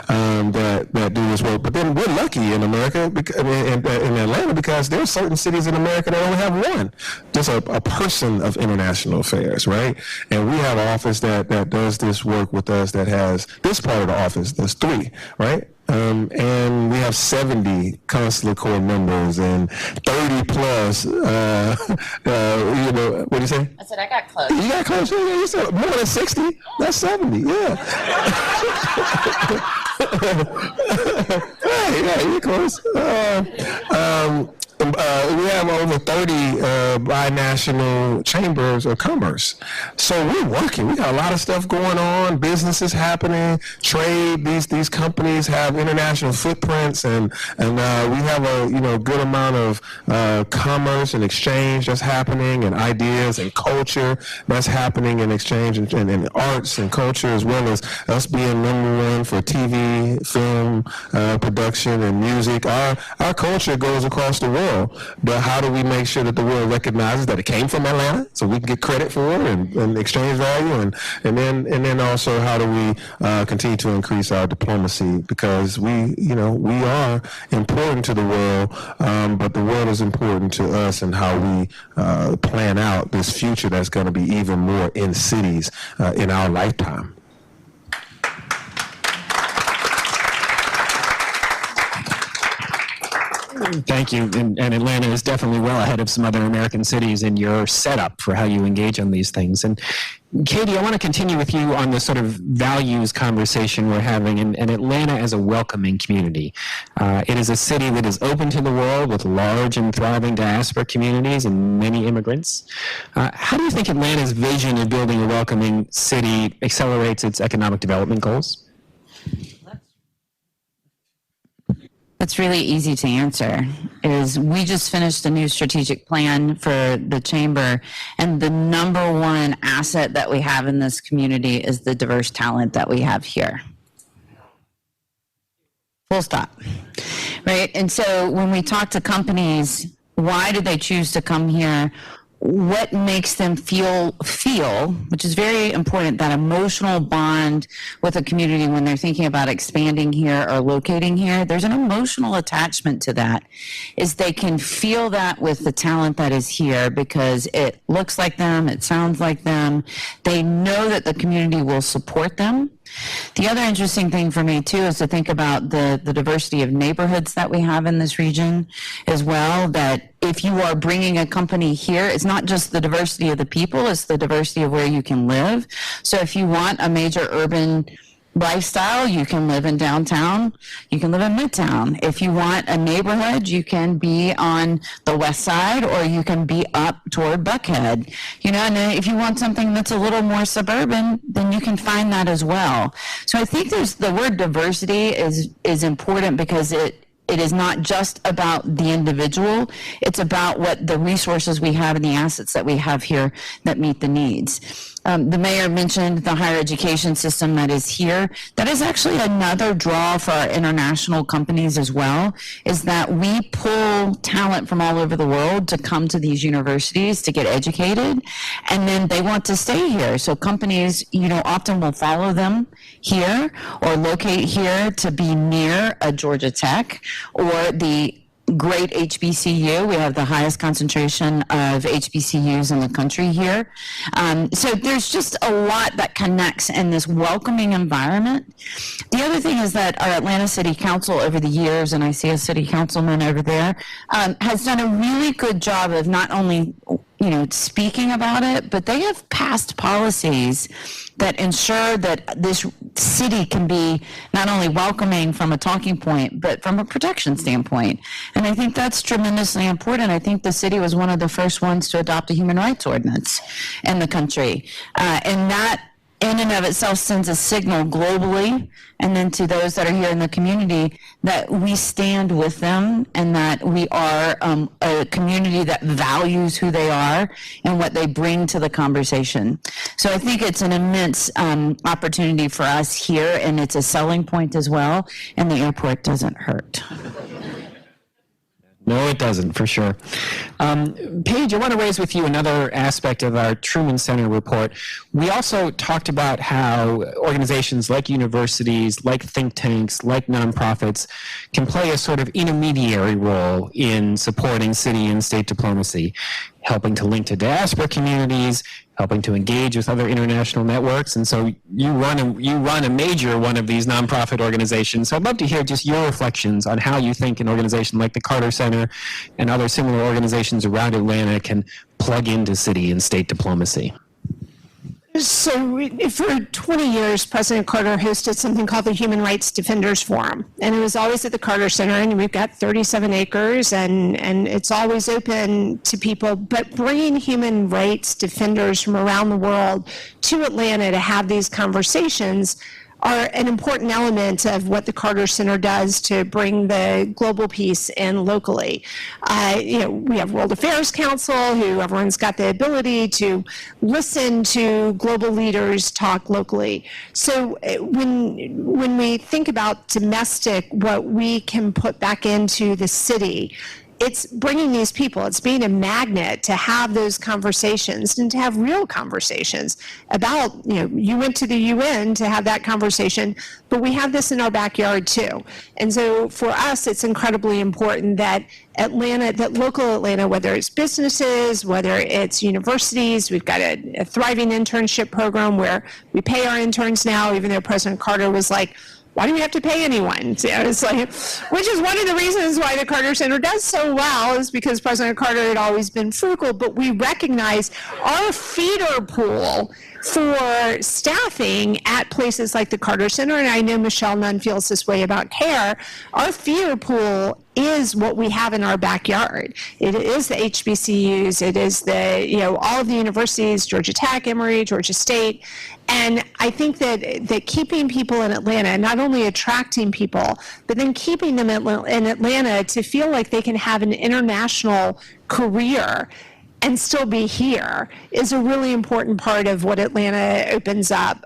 Speaker 5: that do this work. But then we're lucky in America, in Atlanta, because there are certain cities in America that only have 1, just a person of international affairs, right? And we have an office that does this work with us that has this part of the office. There's 3, right? And we have 70 consular corps members and 30 plus, what do you say?
Speaker 3: I said I got close.
Speaker 5: You got close? Yeah, you said more than 60? That's 70, yeah. Yeah, you're close. we have over 30 binational chambers of commerce. So we're working. We got a lot of stuff going on. Businesses happening, trade. These companies have international footprints, and we have a good amount of commerce and exchange that's happening, and ideas and culture that's happening in exchange, and arts and culture, as well as us being #1 for TV, film production, and music. Our culture goes across the world, but how do we make sure that the world recognizes that it came from Atlanta, so we can get credit for it and exchange value, and then also how do we continue to increase our diplomacy, because we are important to the world, but the world is important to us, and how we plan out this future that's going to be even more in cities in our lifetime.
Speaker 4: Thank you. And Atlanta is definitely well ahead of some other American cities in your setup for how you engage on these things. And Katie, I want to continue with you on the sort of values conversation we're having, and Atlanta as a welcoming community. It is a city that is open to the world with large and thriving diaspora communities and many immigrants. How do you think Atlanta's vision of building a welcoming city accelerates its economic development goals?
Speaker 3: That's really easy to answer. Is we just finished a new strategic plan for the chamber, and the #1 asset that we have in this community is the diverse talent that we have here. Full stop. Right? And so when we talk to companies, why do they choose to come here? What makes them feel, which is very important, that emotional bond with a community when they're thinking about expanding here or locating here. There's an emotional attachment to that, is they can feel that with the talent that is here because it looks like them, it sounds like them. They know that the community will support them. The other interesting thing for me, too, is to think about the diversity of neighborhoods that we have in this region as well, that if you are bringing a company here, it's not just the diversity of the people, it's the diversity of where you can live. So if you want a major urban lifestyle, you can live in downtown, you can live in midtown. If you want a neighborhood, you can be on the west side, or you can be up toward Buckhead. And if you want something that's a little more suburban, then you can find that as well. So I think the word diversity is important, because it is not just about the individual, it's about what the resources we have and the assets that we have here that meet the needs. The mayor mentioned the higher education system that is here. That is actually another draw for our international companies as well, is that we pull talent from all over the world to come to these universities to get educated, and then they want to stay here. So companies, often will follow them here or locate here to be near a Georgia Tech or the great HBCU. We have the highest concentration of HBCUs in the country here. So there's just a lot that connects in this welcoming environment. The other thing is that our Atlanta City Council over the years, and I see a city councilman over there, has done a really good job of not only speaking about it, but they have passed policies that ensure that this city can be not only welcoming from a talking point, but from a protection standpoint. And I think that's tremendously important. I think the city was one of the first ones to adopt a human rights ordinance in the country. And that in and of itself sends a signal globally, and then to those that are here in the community, that we stand with them and that we are a community that values who they are and what they bring to the conversation. So I think it's an immense opportunity for us here, and it's a selling point as well, and the airport doesn't hurt.
Speaker 4: No, it doesn't, for sure. Paige, I want to raise with you another aspect of our Truman Center report. We also talked about how organizations like universities, like think tanks, like nonprofits can play a sort of intermediary role in supporting city and state diplomacy, helping to link to diaspora communities, helping to engage with other international networks. And so you run a major one of these nonprofit organizations. So I'd love to hear just your reflections on how you think an organization like the Carter Center and other similar organizations around Atlanta can plug into city and state diplomacy.
Speaker 6: So for 20 years, President Carter hosted something called the Human Rights Defenders Forum. And it was always at the Carter Center, and we've got 37 acres, and it's always open to people. But bringing human rights defenders from around the world to Atlanta to have these conversations are an important element of what the Carter Center does to bring the global peace in locally. We have World Affairs Council, who everyone's got the ability to listen to global leaders talk locally. So when we think about domestic, what we can put back into the city, it's bringing these people, it's being a magnet to have those conversations and to have real conversations about, you went to the UN to have that conversation, but we have this in our backyard too. And so for us, it's incredibly important that local Atlanta, whether it's businesses, whether it's universities, we've got a thriving internship program where we pay our interns now, even though President Carter was like, why do we have to pay anyone? So it's like, which is one of the reasons why the Carter Center does so well, is because President Carter had always been frugal, but we recognize our feeder pool for staffing at places like the Carter Center, and I know Michelle Nunn feels this way about CARE, our feeder pool is what we have in our backyard. It is the HBCUs, it is all of the universities, Georgia Tech, Emory, Georgia State, and I think that keeping people in Atlanta, and not only attracting people, but then keeping them in Atlanta to feel like they can have an international career and still be here is a really important part of what Atlanta opens up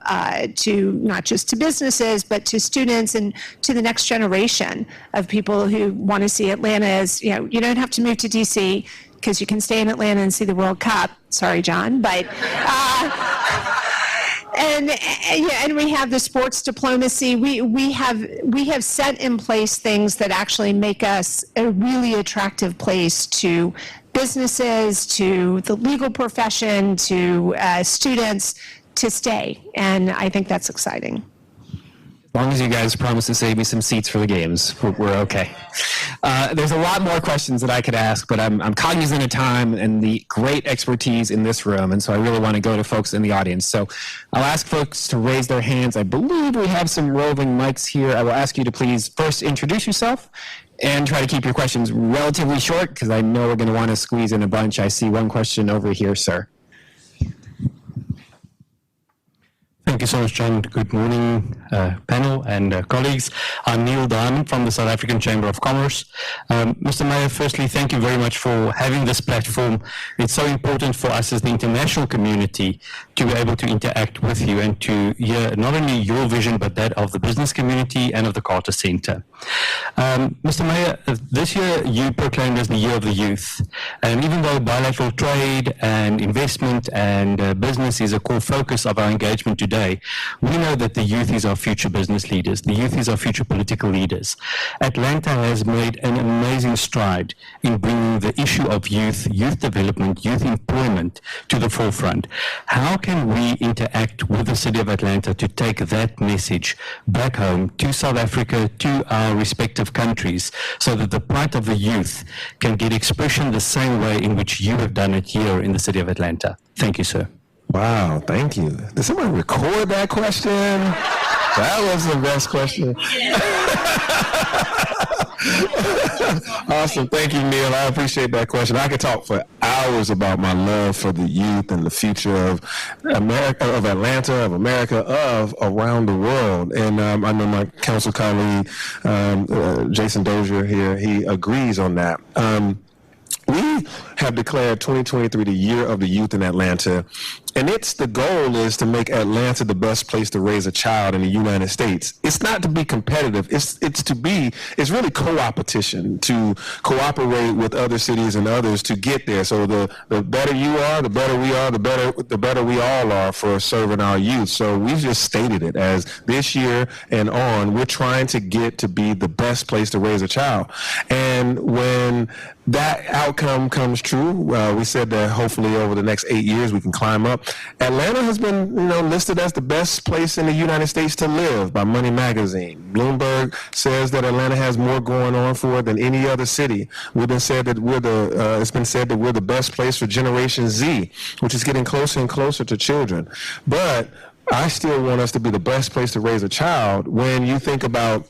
Speaker 6: to, not just to businesses, but to students and to the next generation of people who want to see Atlanta as, you don't have to move to DC because you can stay in Atlanta and see the World Cup. Sorry, John, but and we have the sports diplomacy. We have set in place things that actually make us a really attractive place to businesses, to the legal profession, to students to stay. And I think that's exciting.
Speaker 4: As long as you guys promise to save me some seats for the games, we're okay. There's a lot more questions that I could ask, but I'm cognizant of time and the great expertise in this room, and so I really want to go to folks in the audience. So I'll ask folks to raise their hands. I believe we have some roving mics here. I will ask you to please first introduce yourself and try to keep your questions relatively short, because I know we're going to want to squeeze in a bunch. I see one question over here, sir.
Speaker 7: Thank you so much, John. Good morning, panel and colleagues. I'm Neil Diamond from the South African Chamber of Commerce. Mr. Mayor, firstly, thank you very much for having this platform. It's so important for us as the international community to be able to interact with you and to hear not only your vision, but that of the business community and of the Carter Center. Mr. Mayor, this year you proclaimed as the Year of the Youth. And even though bilateral trade and investment and business is a core focus of our engagement today, we know that the youth is our future business leaders. The youth is our future political leaders. Atlanta has made an amazing stride in bringing the issue of youth development, youth employment to the forefront. How can we interact with the city of Atlanta to take that message back home to South Africa, to our respective countries, so that the plight of the youth can get expression the same way in which you have done it here in the city of Atlanta? Thank you, sir.
Speaker 5: Wow, thank you. Did somebody record that question? That was the best question. Awesome. Thank you, Neil. I appreciate that question. I could talk for hours about my love for the youth and the future of America, of Atlanta, of America, of around the world. And I know my council colleague, Jason Dozier here, he agrees on that. We have declared 2023 the Year of the Youth in Atlanta, and the goal is to make Atlanta the best place to raise a child in the United States. It's not to be competitive. It's really co-opetition, to cooperate with other cities and others to get there. So the better you are, the better we are, the better we all are for serving our youth. So we've just stated it as this year and on, we're trying to get to be the best place to raise a child. And when that outcome comes true, we said that hopefully over the next 8 years we can climb up. Atlanta has been, listed as the best place in the United States to live by Money Magazine. Bloomberg says that Atlanta has more going on for it than any other city. It's been said that we're the best place for Generation Z, which is getting closer and closer to children. But I still want us to be the best place to raise a child when you think about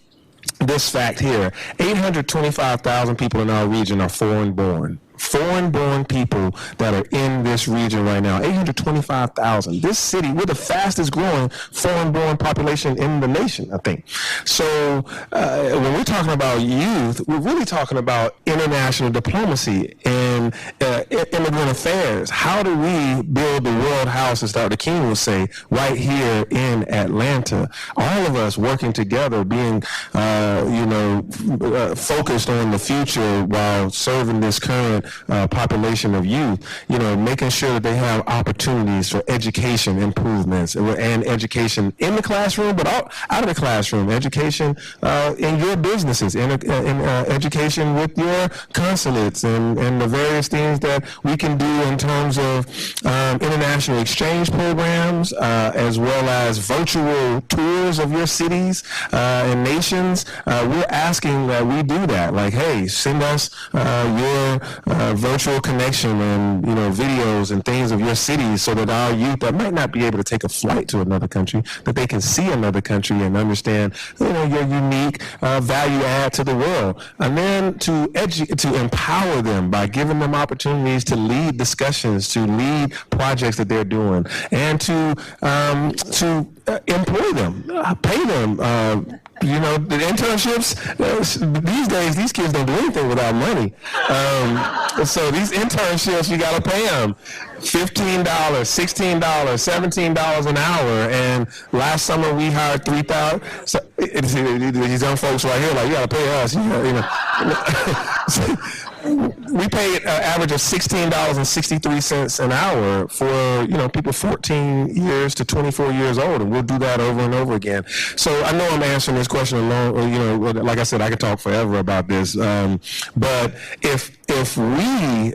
Speaker 5: this fact here. 825,000 people in our region are foreign-born. Foreign-born people that are in this region right now, 825,000. This city, we're the fastest growing foreign-born population in the nation, I think. So when we're talking about youth, we're really talking about international diplomacy and immigrant affairs. How do we build the world house, as Dr. King would say, right here in Atlanta? All of us working together, being, focused on the future while serving this current population of youth, making sure that they have opportunities for education improvements and education in the classroom, but out of the classroom, education in your businesses, in education with your consulates and the various things that we can do in terms of international exchange programs, as well as virtual tours of your cities and nations. We're asking that we do that. Like, hey, send us your virtual connection and videos and things of your cities, so that our youth that might not be able to take a flight to another country, that they can see another country and understand your unique value add to the world, and then to empower them by giving them opportunities to lead discussions, to lead projects that they're doing, and to employ them, pay them. The internships, these days, these kids don't do anything without money. So these internships, you got to pay them $15, $16, $17 an hour. And last summer we hired 3,000. So these young folks right here, like, you got to pay us. We paid an average of $16.63 an hour for people 14 years to 24 years old, and we'll do that over and over again. So I know I'm answering this question alone. Like I said, I could talk forever about this. But if we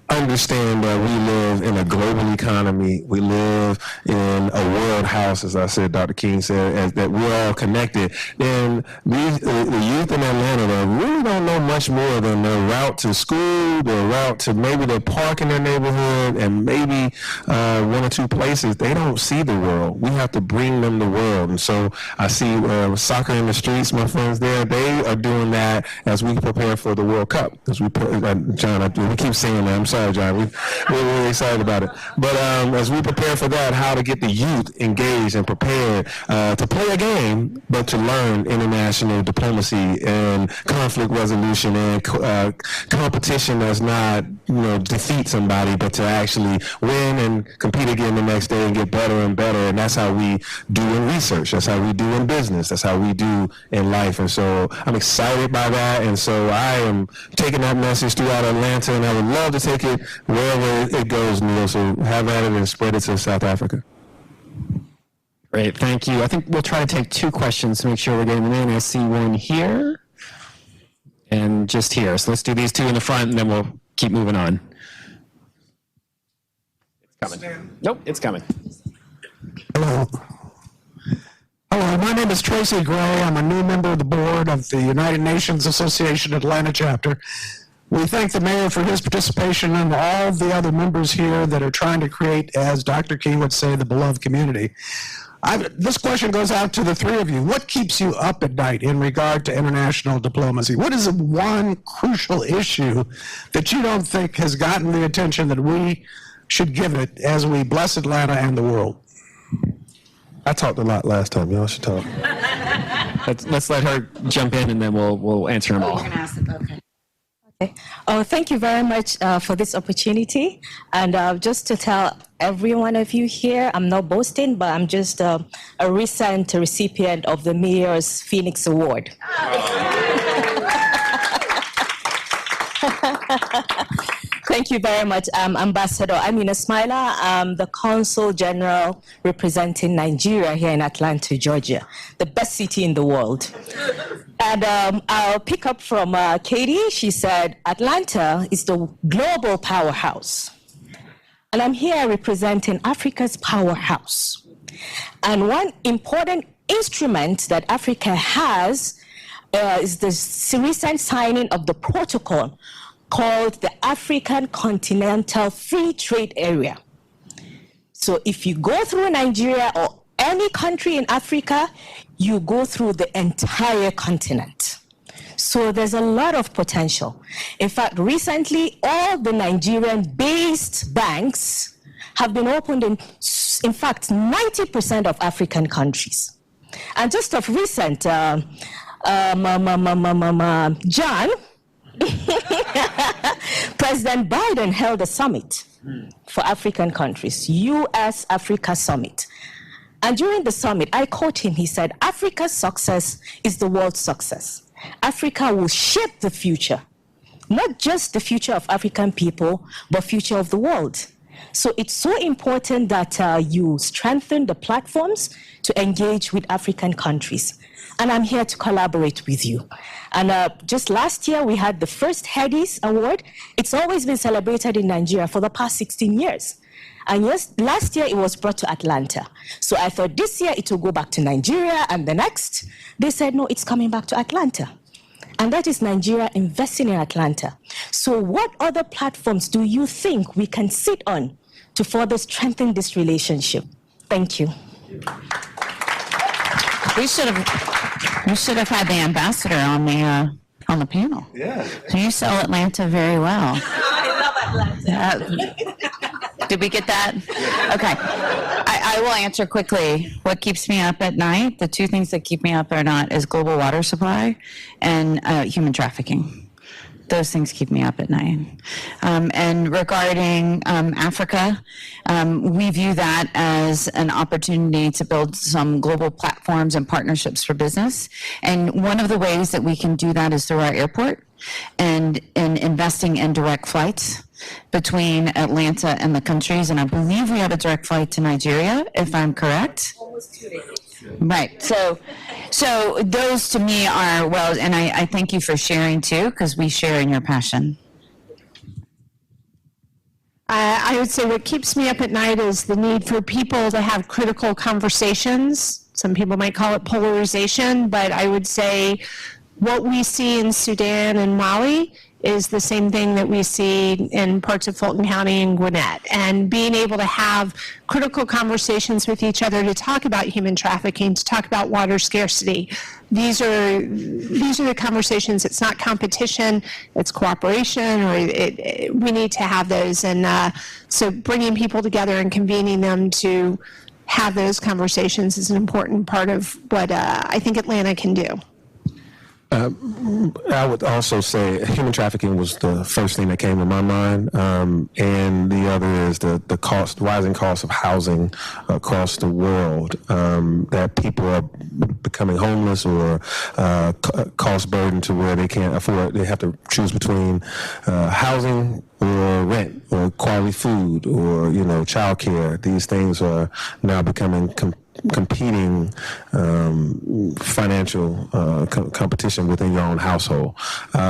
Speaker 5: understand that we live in a global economy, we live in a world house, as I said, Dr. King said, that we're all connected, then the youth in Atlanta that really don't know much more than their route to school, their route to maybe their park in their neighborhood, and maybe one or two places. They don't see the world. We have to bring them the world. And so I see soccer in the streets, my friends there, they are doing that as we prepare for the World Cup. As we put, John, we keep saying that. I'm sorry, John. We're really excited about it. But as we prepare for that, how to get the youth engaged and prepared to play a game, but to learn international diplomacy and conflict resolution and competition that's not, defeat somebody, but to actually win and compete again the next day and get better and better. And that's how we do in research. That's how we do in business. That's how we do in life. And so I'm excited by that. And so I am taking that message throughout Atlanta, and I would love to take it wherever it goes, Neil. So have at it and spread it to South Africa.
Speaker 4: Great, thank you. I think we'll try to take two questions to make sure we're getting them in. I see one here and just here. So let's do these two in the front, and then we'll keep moving on. It's coming. Nope, it's coming.
Speaker 8: Hello. Hello, my name is Tracy Gray. I'm a new member of the board of the United Nations Association Atlanta chapter. We thank the mayor for his participation and all the other members here that are trying to create, as Dr. King would say, the beloved community. This question goes out to the three of you. What keeps you up at night in regard to international diplomacy? What is the one crucial issue that you don't think has gotten the attention that we should give it as we bless Atlanta and the world?
Speaker 5: I talked a lot last time. Y'all should talk.
Speaker 4: Let's let her jump in, and then we'll answer them all.
Speaker 3: Okay.
Speaker 9: Okay. Thank you very much for this opportunity. And just to tell every one of you here, I'm not boasting, but I'm just a recent recipient of the Mayor's Phoenix Award. Thank you very much, Ambassador. I'm Ina Smiler. I'm the Consul General representing Nigeria here in Atlanta, Georgia, the best city in the world. And I'll pick up from Katie. She said, Atlanta is the global powerhouse. And I'm here representing Africa's powerhouse. And one important instrument that Africa has is the recent signing of the protocol called the African Continental Free Trade Area. So if you go through Nigeria or any country in Africa, you go through the entire continent. So there's a lot of potential. In fact, recently, all the Nigerian-based banks have been opened in fact, 90% of African countries. And just of recent, John, President Biden held a summit for African countries, US-Africa Summit. And during the summit, I quote him, he said, Africa's success is the world's success. Africa will shape the future, not just the future of African people, but future of the world. So it's so important that you strengthen the platforms to engage with African countries. And I'm here to collaborate with you. And just last year, we had the first Headies Award. It's always been celebrated in Nigeria for the past 16 years. And yes, last year it was brought to Atlanta. So I thought this year it will go back to Nigeria, and the next, they said, no, it's coming back to Atlanta. And that is Nigeria investing in Atlanta. So what other platforms do you think we can sit on to further strengthen this relationship? Thank you.
Speaker 3: We should have had the ambassador on the panel.
Speaker 5: Yeah.
Speaker 3: So you sell Atlanta very well.
Speaker 9: I love Atlanta.
Speaker 3: Did we get that? Okay. I will answer quickly. What keeps me up at night, the two things that keep me up at night is global water supply and human trafficking. Those things keep me up at night. And regarding Africa, we view that as an opportunity to build some global platforms and partnerships for business. And one of the ways that we can do that is through our airport and in investing in direct flights between Atlanta and the countries. And I believe we have a direct flight to Nigeria, if I'm correct.
Speaker 9: Almost 2 days.
Speaker 3: Right. So those to me are, well, and I thank you for sharing too, because we share in your passion.
Speaker 6: I would say what keeps me up at night is the need for people to have critical conversations. Some people might call it polarization, but I would say what we see in Sudan and Mali is the same thing that we see in parts of Fulton County and Gwinnett. And being able to have critical conversations with each other to talk about human trafficking, to talk about water scarcity. These are the conversations. It's not competition, it's cooperation, or we need to have those. And so bringing people together and convening them to have those conversations is an important part of what I think Atlanta can do.
Speaker 5: I would also say human trafficking was the first thing that came to my mind, and the other is the rising cost of housing across the world. That people are becoming homeless or cost burden to where they can't afford. They have to choose between housing or rent or quality food or childcare. These things are now becoming competing financial competition within your own household.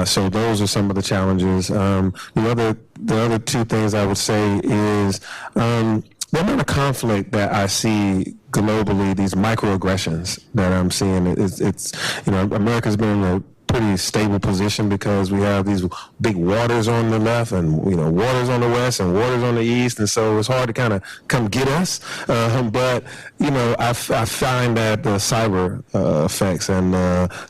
Speaker 5: So those are some of the challenges. The other two things I would say is the amount of conflict that I see globally, these microaggressions that I'm seeing. It's America's been in a pretty stable position because we have these big waters on the left and waters on the west and waters on the east, and so it's hard to kind of come get us. But I find that the cyber effects and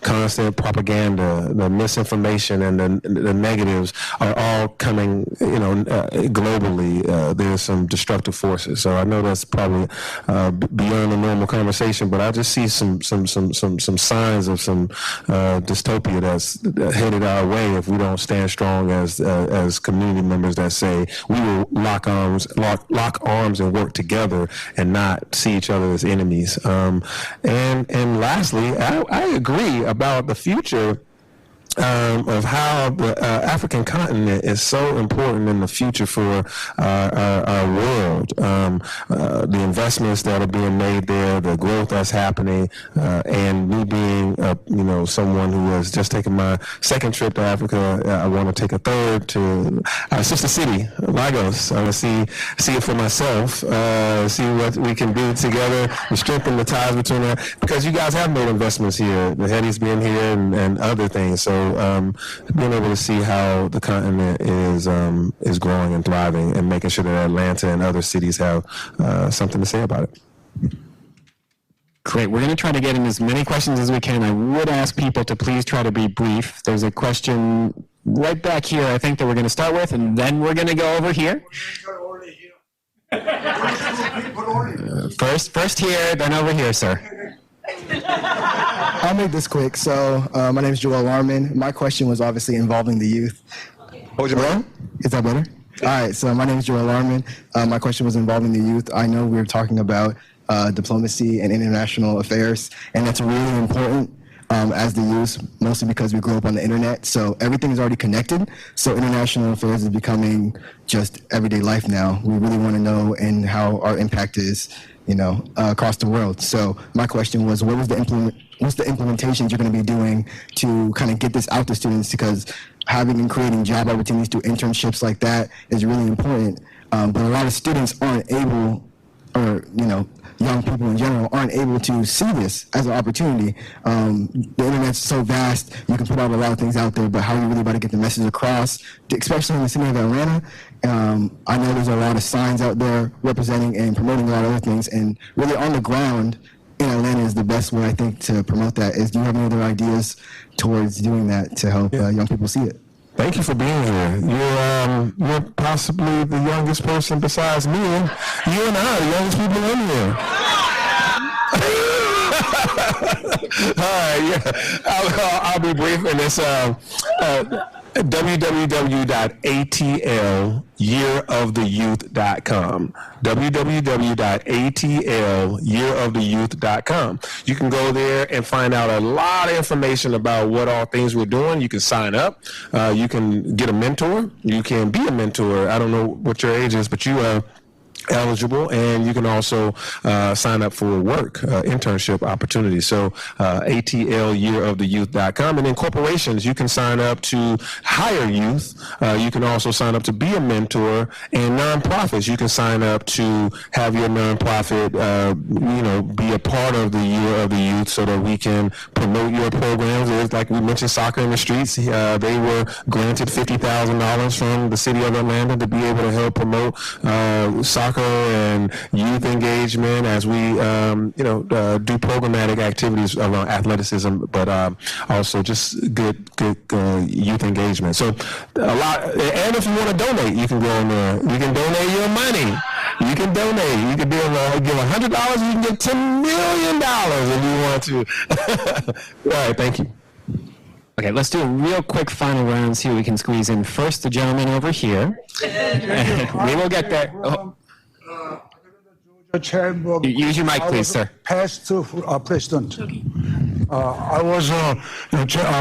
Speaker 5: constant propaganda, the misinformation, and the negatives are all coming. Globally, there's some destructive forces. So I know that's probably beyond a normal conversation, but I just see some signs of some dystopia that's headed our way if we don't stand strong as community members that say we will lock arms and work together and not see each other as enemies. And lastly, I agree about the future of how the African continent is so important in the future for our world. The investments that are being made there, the growth that's happening, and me being, someone who has just taken my second trip to Africa, I want to take a third to our sister city, Lagos. I want to see it for myself, see what we can do together to strengthen the ties between that, because you guys have made investments here, the Hetty's being here and other things. So being able to see how the continent is growing and thriving, and making sure that Atlanta and other cities have something to say about it.
Speaker 4: Great. We're going to try to get in as many questions as we can. I would ask people to please try to be brief. There's a question right back here, I think, that we're going to start with, and then we're going to go over here. First here, then over here, sir.
Speaker 10: I'll make this quick. So my name is Joel Larman. My question was obviously involving the youth.
Speaker 5: Hold your breath.
Speaker 10: Is that better? All right. So my name is Joel Larman. My question was involving the youth. I know we were talking about diplomacy and international affairs, and that's really important as the youth, mostly because we grew up on the internet. So everything is already connected. So international affairs is becoming just everyday life now. We really want to know and how our impact is, across the world. So my question was, what's the implementations you're going to be doing to kind of get this out to students? Because having and creating job opportunities through internships like that is really important. But a lot of students aren't able, or young people in general aren't able to see this as an opportunity. The internet's so vast, you can put out a lot of things out there, but how are you really about to get the message across, especially in the city of Atlanta? I know there's a lot of signs out there representing and promoting a lot of other things, and really on the ground in Atlanta is the best way, I think, to promote that. Do you have any other ideas towards doing that to help young people see it?
Speaker 5: Thank you for being here. You're possibly the youngest person besides me. You and I are the youngest people in here. All right, yeah. I'll be brief, and it's www.atlyearoftheyouth.com. www.atlyearoftheyouth.com. You can go there and find out a lot of information about what all things we're doing. You can sign up. You can get a mentor. You can be a mentor. I don't know what your age is, but you are eligible, and you can also sign up for work, internship opportunities. So atlyearoftheyouth.com. And then corporations, you can sign up to hire youth. You can also sign up to be a mentor, and nonprofits, you can sign up to have your nonprofit be a part of the Year of the Youth, so that we can promote your programs. There's, like we mentioned, Soccer in the Streets. They were granted $50,000 from the city of Atlanta to be able to help promote soccer and youth engagement as we do programmatic activities around athleticism, but also just good youth engagement. So a lot. And if you want to donate, you can go on there. You can donate your money. You can donate. You can give $100. You can get $10 million if you want to. All right. Thank you.
Speaker 4: Okay, let's do a real quick final round, see what we can squeeze in. First, the gentleman over here. We will get there. Use your mic, please, sir.
Speaker 11: Past president. I was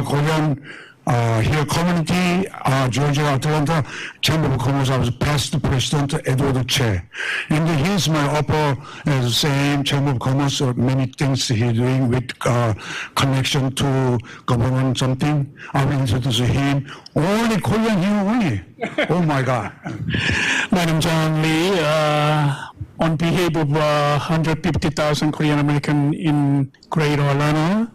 Speaker 11: Korean here community, Georgia, Atlanta, Chamber of Commerce. I was past president, Edward Che. And he's my upper same Chamber of Commerce, many things he's doing with connection to government something. I will introduce him. Only Korean here only. Oh my God.
Speaker 12: My name is John Lee. On behalf of 150,000 Korean American in Greater Atlanta,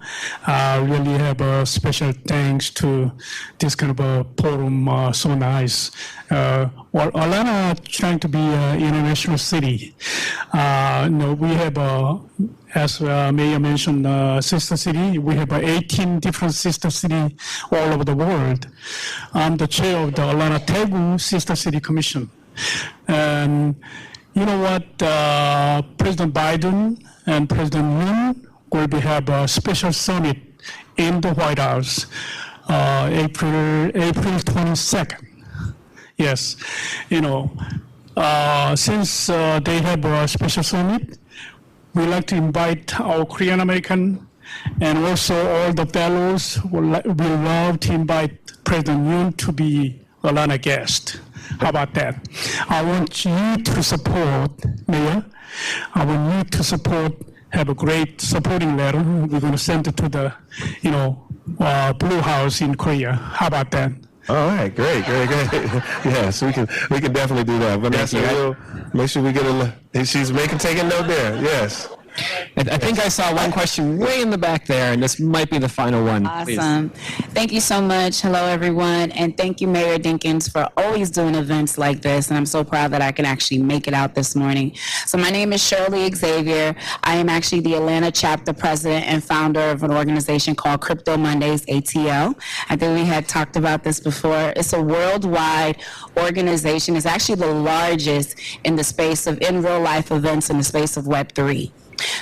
Speaker 12: I really have a special thanks to this kind of a forum, so nice. Atlanta trying to be an international city. We have, as Mayor mentioned, sister city. We have 18 different sister cities all over the world. I'm the chair of the Atlanta Daegu Sister City Commission. And you know what? President Biden and President Moon will have a special summit in the White House, April 22nd. Yes, since they have a special summit, we like to invite our Korean American And also all the fellows will love to invite President Yoon to be Atlanta guest. How about that? I want you to support, Mayor. I want you to support, have a great supporting letter. We're going to send it to the, Blue House in Korea. How about that?
Speaker 5: All right, great. Yes, we can definitely do that. Vanessa, we'll make sure we get she's taking note there. Yes.
Speaker 4: I think I saw one question way in the back there, and this might be the final one.
Speaker 3: Awesome. Thank you so much. Hello, everyone. And thank you, Mayor Dickens, for always doing events like this. And I'm so proud that I can actually make it out this morning. So my name is Shirley Xavier. I am actually the Atlanta chapter president and founder of an organization called Crypto Mondays, ATL. I think we had talked about this before. It's a worldwide organization. It's actually the largest in the space of in real life events in the space of Web3.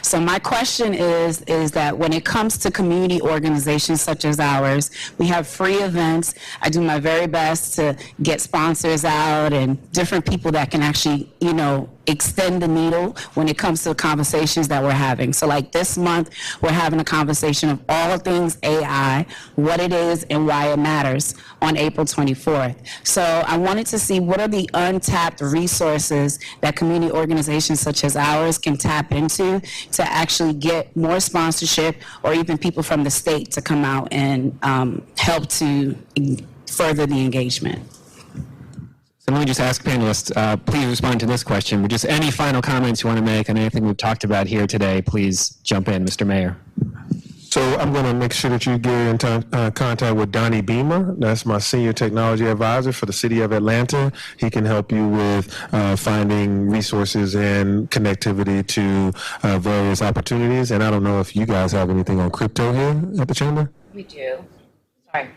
Speaker 3: So my question is that when it comes to community organizations such as ours, we have free events. I do my very best to get sponsors out and different people that can actually, extend the needle when it comes to conversations that we're having. So like this month, we're having a conversation of all things AI, what it is and why it matters on April 24th. So I wanted to see what are the untapped resources that community organizations such as ours can tap into to actually get more sponsorship or even people from the state to come out and help to further the engagement.
Speaker 4: So let me just ask panelists, please respond to this question. But just any final comments you want to make on anything we've talked about here today, please jump in, Mr. Mayor.
Speaker 5: So I'm going to make sure that you get in contact with Donnie Beamer. That's my senior technology advisor for the city of Atlanta. He can help you with finding resources and connectivity to various opportunities. And I don't know if you guys have anything on crypto here at the chamber.
Speaker 3: We do. Sorry.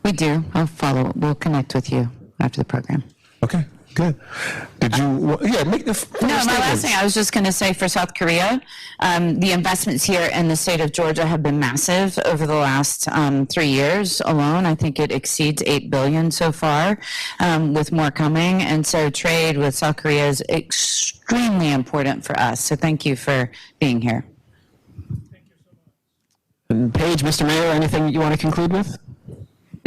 Speaker 3: We do. I'll follow. We'll connect with you after the program.
Speaker 5: Okay, good. Did you, make the
Speaker 3: No, my last thing, I was just going to say for South Korea, the investments here in the state of Georgia have been massive over the last 3 years alone. I think it exceeds $8 billion so far, with more coming. And so trade with South Korea is extremely important for us. So thank you for being here.
Speaker 4: And Paige, Mr. Mayor, anything you want to conclude with?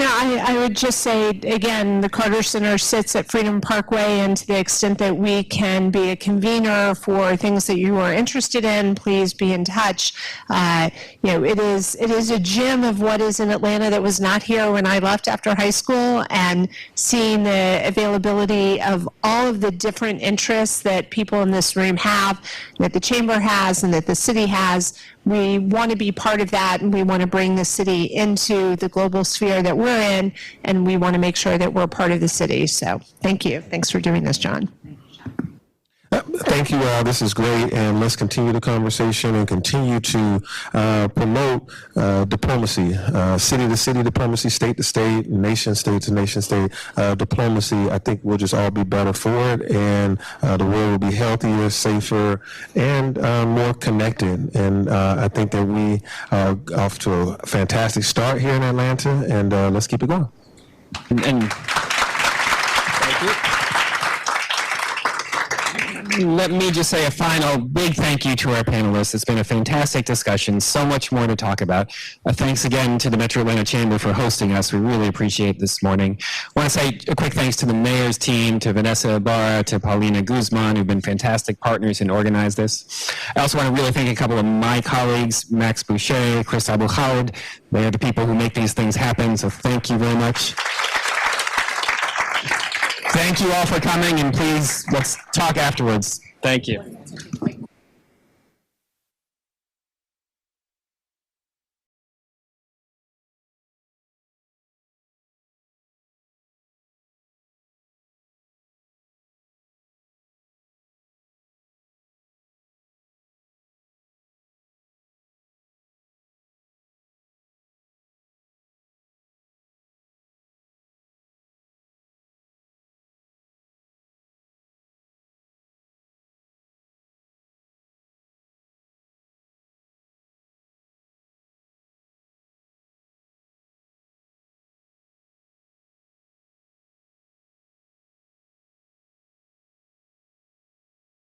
Speaker 6: No, I would just say, again, the Carter Center sits at Freedom Parkway, and to the extent that we can be a convener for things that you are interested in, please be in touch. It is a gem of what is in Atlanta that was not here when I left after high school, and seeing the availability of all of the different interests that people in this room have, that the chamber has, and that the city has. We want to be part of that, and we want to bring the city into the global sphere that we're in, and we want to make sure that we're part of the city. So thank you. Thanks for doing this, John.
Speaker 5: Thank you all. This is great, and let's continue the conversation and continue to promote diplomacy, city to city diplomacy, state to state, nation state to nation state diplomacy. I think we'll just all be better for it, and the world will be healthier, safer, and more connected. And I think that we are off to a fantastic start here in Atlanta, and let's keep it going.
Speaker 4: And thank you. Let me just say a final big thank you to our panelists. It's been a fantastic discussion, so much more to talk about. Thanks again to the Metro Atlanta Chamber for hosting us. We really appreciate this morning. I want to say a quick thanks to the mayor's team, to Vanessa Ibarra, to Paulina Guzman, who've been fantastic partners and organized this. I also want to really thank a couple of my colleagues, Max Boucher, Chris Abu Khalid. They are the people who make these things happen, so thank you very much. Thank you all for coming, and please, let's talk afterwards. Thank you.